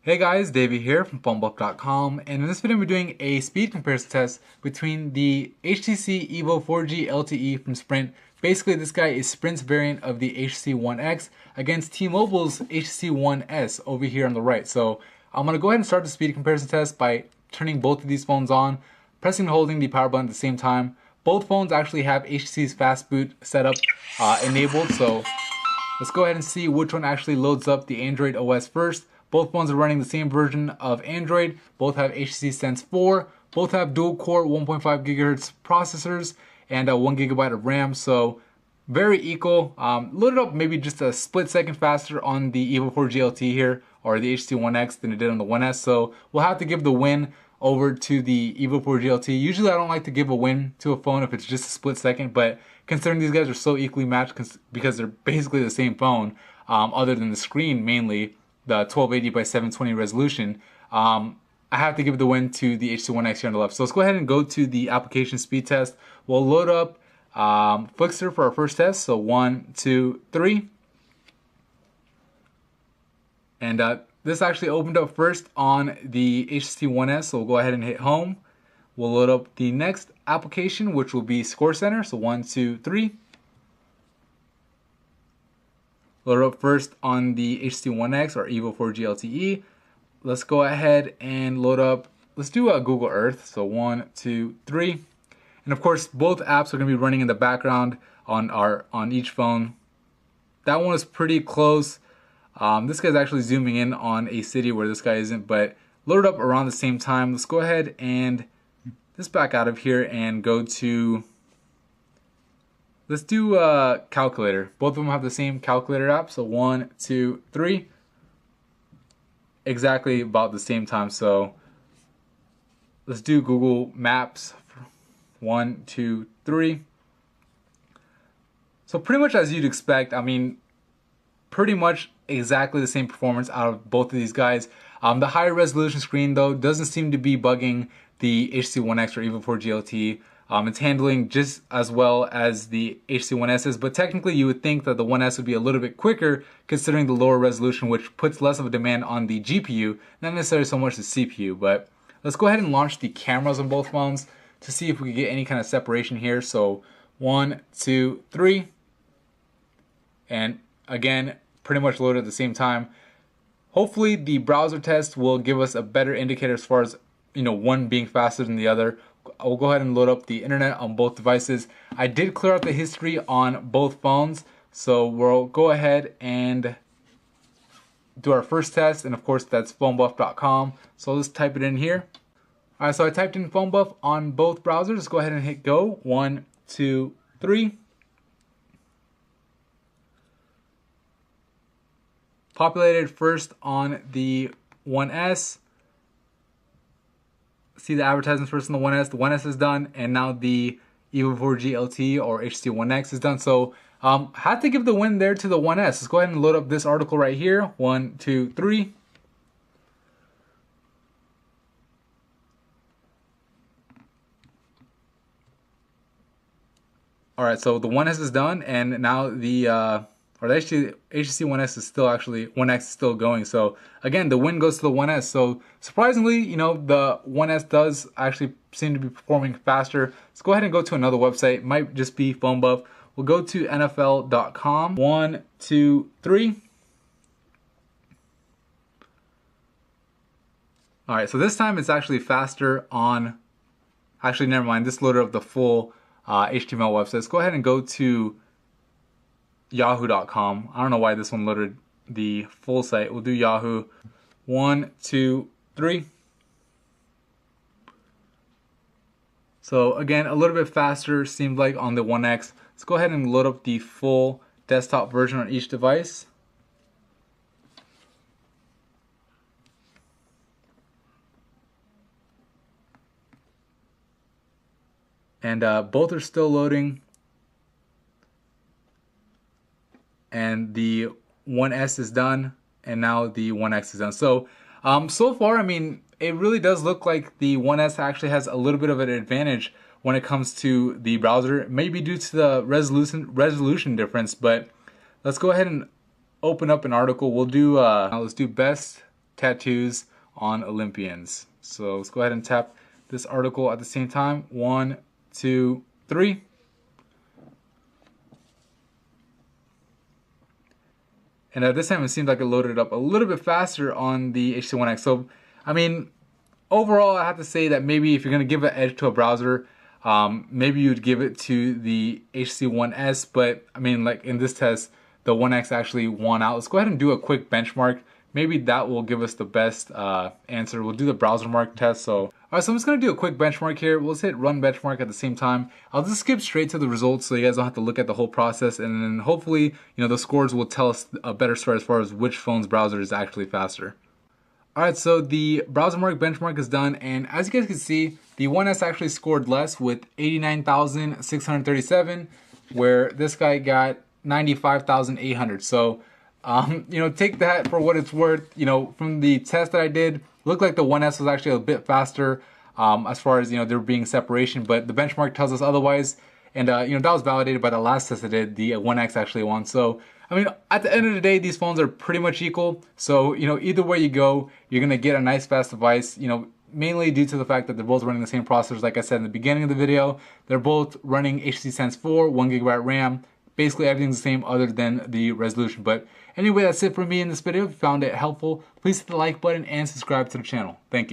Hey guys, Davey here from PhoneBuff.com, and in this video we're doing a speed comparison test between the HTC Evo 4G LTE from Sprint. Basically this guy is Sprint's variant of the HTC One X against T-Mobile's HTC One S over here on the right. So I'm going to go ahead and start the speed comparison test by turning both of these phones on, pressing and holding the power button at the same time. Both phones actually have HTC's fast boot setup enabled, so let's go ahead and see which one actually loads up the Android OS first. Both phones are running the same version of Android. Both have HTC Sense 4. Both have dual-core 1.5 GHz processors and 1 GB of RAM. So very equal. Loaded up maybe just a split second faster on the Evo 4G LTE here, or the HTC One X, than it did on the One S. So we'll have to give the win over to the Evo 4G LTE. Usually I don't like to give a win to a phone if it's just a split second, but considering these guys are so equally matched because they're basically the same phone, other than the screen mainly, the 1280 by 720 resolution, I have to give the win to the HTC One X here on the left. So let's go ahead and go to the application speed test. We'll load up Flixster for our first test. So 1, 2, 3. And this actually opened up first on the HTC One S, so we'll go ahead and hit home. We'll load up the next application, which will be Score Center. So 1, 2, 3. Load up first on the HTC One X or Evo 4G LTE. Let's go ahead and load up, let's do Google Earth. So 1, 2, 3. And of course, both apps are going to be running in the background on each phone. That one is pretty close. This guy's actually zooming in on a city where this guy isn't, but loaded up around the same time. Let's go ahead and let's back out of here and go to, let's do calculator. Both of them have the same calculator app. So 1, 2, 3. Exactly about the same time. So let's do Google Maps. 1, 2, 3. So pretty much as you'd expect. I mean, pretty much exactly the same performance out of both of these guys. The higher resolution screen though doesn't seem to be bugging the HTC One X or Evo 4G LTE. It's handling just as well as the HTC One S is, but technically you would think that the One S would be a little bit quicker considering the lower resolution, which puts less of a demand on the GPU, not necessarily so much the CPU. But let's go ahead and launch the cameras on both phones to see if we can get any kind of separation here. So 1, 2, 3. And again, pretty much loaded at the same time. Hopefully the browser test will give us a better indicator as far as, one being faster than the other. I'll go ahead and load up the internet on both devices. I did clear out the history on both phones, so we'll go ahead and do our first test, and of course that's PhoneBuff.com. So let's type it in here. Alright, so I typed in PhoneBuff on both browsers. Let's go ahead and hit go. 1, 2, 3. Populated first on the One S. See the advertisements first on the One S. The One S is done, and now the Evo 4G LTE or HTC One X is done. So had to give the win there to the One S. Let's go ahead and load up this article right here. 1, 2, 3. All right, so the One S is done, and now the HTC One S is still One X is still going. So again, the win goes to the One S. So surprisingly, the One S does actually seem to be performing faster. Let's go ahead and go to another website. It might just be PhoneBuff. We'll go to NFL.com. 1, 2, 3. All right, so this time it's actually faster on, actually never mind, this loaded up the full HTML website. Let's go ahead and go to Yahoo.com. I don't know why this one loaded the full site. We'll do Yahoo. 1, 2, 3. So again, a little bit faster seemed like on the One X. Let's go ahead and load up the full desktop version on each device. And both are still loading. And the One S is done, and now the One X is done. So, so far, I mean, it really does look like the One S actually has a little bit of an advantage when it comes to the browser. Maybe due to the resolution difference, but let's go ahead and open up an article. We'll do let's do best tattoos on Olympians. So let's go ahead and tap this article at the same time. 1, 2, 3. And at this time, it seemed like it loaded up a little bit faster on the HTC One X. So, I mean, overall, I have to say that maybe if you're going to give an edge to a browser, maybe you'd give it to the HTC One S. But, I mean, like in this test, the One X actually won out. Let's go ahead and do a quick benchmark. Maybe that will give us the best answer. We'll do the browser mark test. So, alright, so I'm just going to do a quick benchmark here. We'll just hit run benchmark at the same time. I'll just skip straight to the results so you guys don't have to look at the whole process. And then hopefully, the scores will tell us a better story as far as which phone's browser is actually faster. Alright, so the browser mark benchmark is done. And as you guys can see, the One S actually scored less with 89,637, where this guy got 95,800. So, take that for what it's worth. From the test that I did, looked like the One S was actually a bit faster as far as, there being separation, but the benchmark tells us otherwise. And, that was validated by the last test I did. The One X actually won. So, I mean, at the end of the day, these phones are pretty much equal. So, either way you go, you're going to get a nice fast device, mainly due to the fact that they're both running the same processors. Like I said in the beginning of the video, they're both running HTC Sense 4, 1GB RAM. Basically everything's the same other than the resolution. But anyway, that's it for me in this video. If you found it helpful, please hit the like button and subscribe to the channel. Thank you.